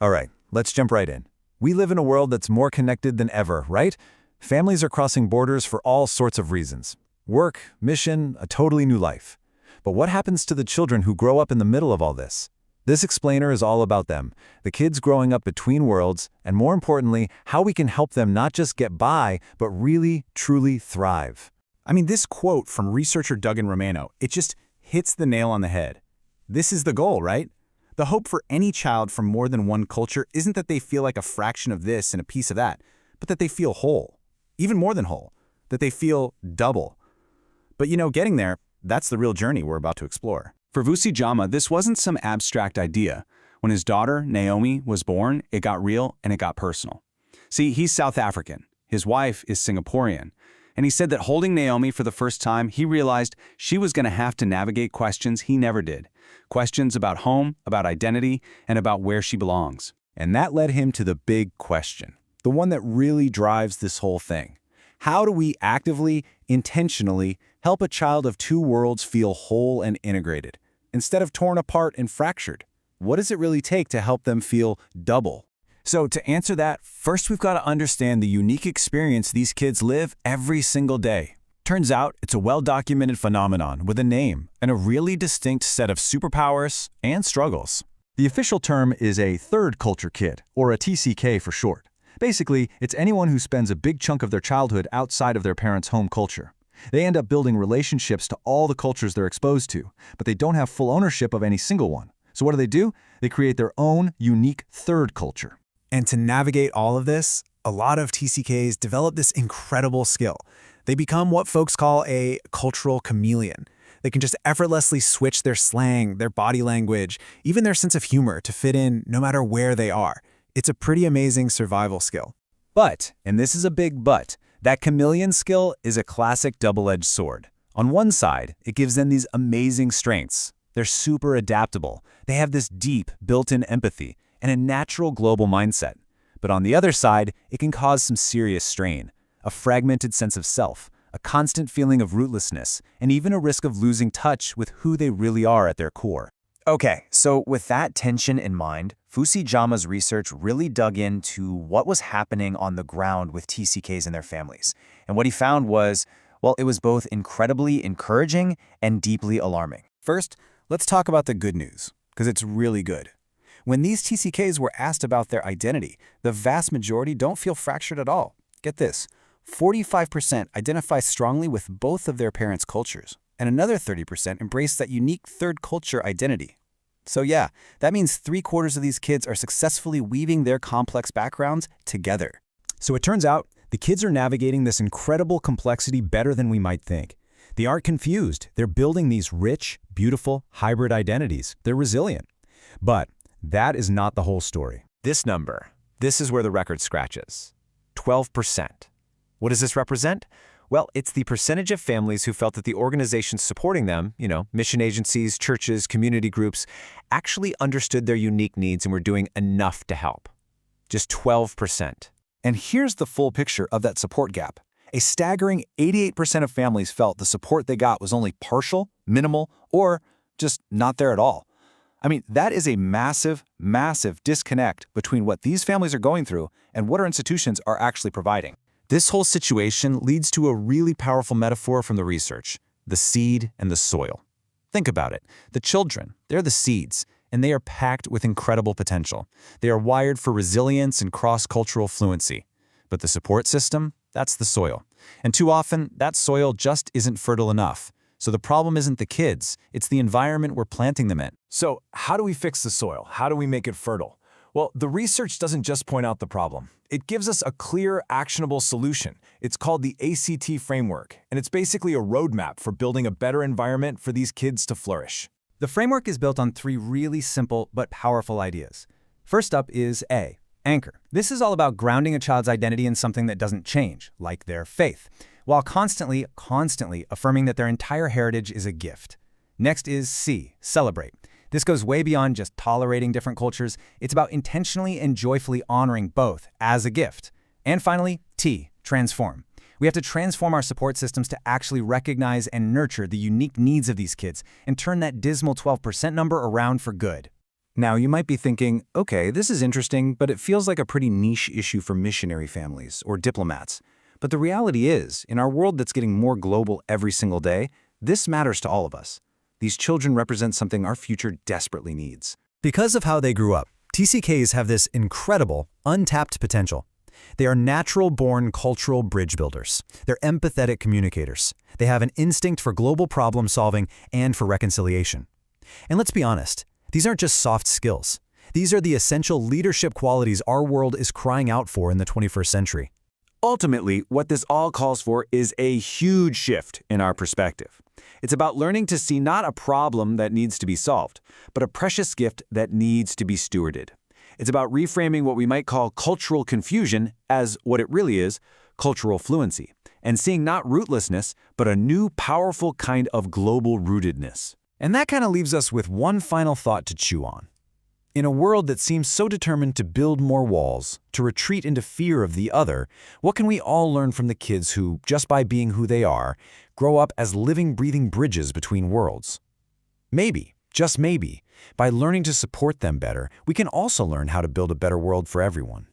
All right, let's jump right in. We live in a world that's more connected than ever, right? Families are crossing borders for all sorts of reasons. Work, mission, a totally new life. But what happens to the children who grow up in the middle of all this? This explainer is all about them, the kids growing up between worlds, and more importantly, how we can help them not just get by, but really, truly thrive. I mean, this quote from researcher Doug and Romano, it just hits the nail on the head. This is the goal, right? The hope for any child from more than one culture isn't that they feel like a fraction of this and a piece of that, but that they feel whole, even more than whole, that they feel double. But getting there, that's the real journey we're about to explore. For Vusi Jama, this wasn't some abstract idea. When his daughter, Naomi, was born, it got real and it got personal. See, he's South African. His wife is Singaporean. And he said that holding Naomi for the first time, he realized she was going to have to navigate questions he never did. Questions about home, about identity, and about where she belongs. And that led him to the big question, the one that really drives this whole thing. How do we actively, intentionally help a child of two worlds feel whole and integrated, instead of torn apart and fractured? What does it really take to help them feel double? So to answer that, first we've got to understand the unique experience these kids live every single day. Turns out it's a well-documented phenomenon with a name and a really distinct set of superpowers and struggles. The official term is a third culture kid, or a TCK for short. Basically, it's anyone who spends a big chunk of their childhood outside of their parents' home culture. They end up building relationships to all the cultures they're exposed to, but they don't have full ownership of any single one. So what do? They create their own unique third culture. And to navigate all of this, a lot of TCKs develop this incredible skill. They become what folks call a cultural chameleon. They can just effortlessly switch their slang, their body language, even their sense of humor to fit in no matter where they are. It's a pretty amazing survival skill. But, and this is a big but, that chameleon skill is a classic double-edged sword. On one side, it gives them these amazing strengths. They're super adaptable. They have this deep, built-in empathy and a natural global mindset. But on the other side, it can cause some serious strain, a fragmented sense of self, a constant feeling of rootlessness, and even a risk of losing touch with who they really are at their core. Okay, so with that tension in mind, Vusi Jama's research really dug into what was happening on the ground with TCKs and their families. And what he found was, well, it was both incredibly encouraging and deeply alarming. First, let's talk about the good news, because it's really good. When these TCKs were asked about their identity, the vast majority don't feel fractured at all. Get this, 45% identify strongly with both of their parents' cultures, and another 30% embrace that unique third culture identity. So yeah, that means 3/4 of these kids are successfully weaving their complex backgrounds together. So it turns out, the kids are navigating this incredible complexity better than we might think. They aren't confused. They're building these rich, beautiful, hybrid identities. They're resilient. But that is not the whole story. This number, this is where the record scratches. 12%. What does this represent? Well, it's the percentage of families who felt that the organizations supporting them, mission agencies, churches, community groups, actually understood their unique needs and were doing enough to help. Just 12%. And here's the full picture of that support gap. A staggering 88% of families felt the support they got was only partial, minimal, or just not there at all. I mean, that is a massive, massive disconnect between what these families are going through and what our institutions are actually providing. This whole situation leads to a really powerful metaphor from the research, the seed and the soil. Think about it. The children, they're the seeds, and they are packed with incredible potential. They are wired for resilience and cross-cultural fluency. But the support system, that's the soil. And too often, that soil just isn't fertile enough. So the problem isn't the kids, it's the environment we're planting them in. So how do we fix the soil? How do we make it fertile? Well, the research doesn't just point out the problem. It gives us a clear, actionable solution. It's called the ACT framework, and it's basically a roadmap for building a better environment for these kids to flourish. The framework is built on 3 really simple but powerful ideas. First up is A, anchor. This is all about grounding a child's identity in something that doesn't change, like their faith, while constantly affirming that their entire heritage is a gift. Next is C, celebrate. This goes way beyond just tolerating different cultures. It's about intentionally and joyfully honoring both as a gift. And finally, T, transform. We have to transform our support systems to actually recognize and nurture the unique needs of these kids and turn that dismal 12% number around for good. Now, you might be thinking, okay, this is interesting, but it feels like a pretty niche issue for missionary families or diplomats. But the reality is, in our world that's getting more global every single day, this matters to all of us. These children represent something our future desperately needs. Because of how they grew up, TCKs have this incredible, untapped potential. They are natural-born cultural bridge builders. They're empathetic communicators. They have an instinct for global problem-solving and for reconciliation. And let's be honest, these aren't just soft skills. These are the essential leadership qualities our world is crying out for in the 21st century. Ultimately, what this all calls for is a huge shift in our perspective. It's about learning to see not a problem that needs to be solved, but a precious gift that needs to be stewarded. It's about reframing what we might call cultural confusion as what it really is, cultural fluency, and seeing not rootlessness, but a new powerful kind of global rootedness. And that kind of leaves us with one final thought to chew on. In a world that seems so determined to build more walls, to retreat into fear of the other, what can we all learn from the kids who, just by being who they are, grow up as living, breathing bridges between worlds? Maybe, just maybe, by learning to support them better, we can also learn how to build a better world for everyone.